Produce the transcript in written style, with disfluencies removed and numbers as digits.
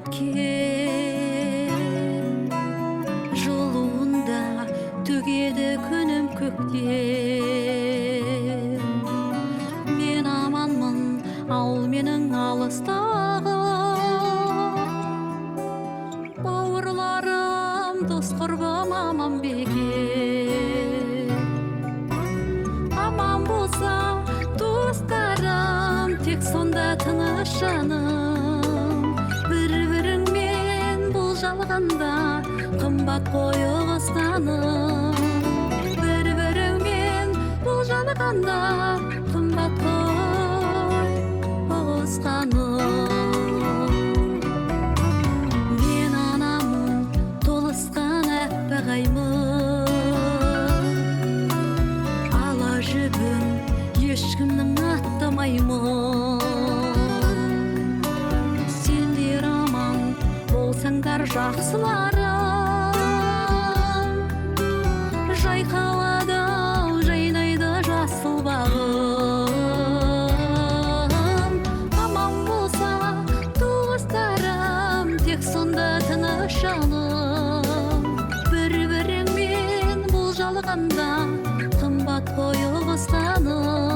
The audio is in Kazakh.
өткен жылуында төгеді күнім көктем. Мен аманмын, ауыл менің алыстағы, бауырларым, дос құрбым аман бекен. Аман болса достарым, тек сонда тыныш жаным. Бір-біріңмен бұл жалғанда қымбат қой ұғыстаным. Бір-біріңмен бұл жалғанда қымбат қой ұғысқаным. Мен анамын, толысқан аппағаймын. Ала жібін ешкімнің аттамаймын. Сендер аман болсаңдар жақсыларым, жайқалады жайнайды жасыл бағым. Аман болса туыстарым, тек сонда тыныш жаным. Бір-біріңмен бұл жалғанда қымбат қой ұғысқаным.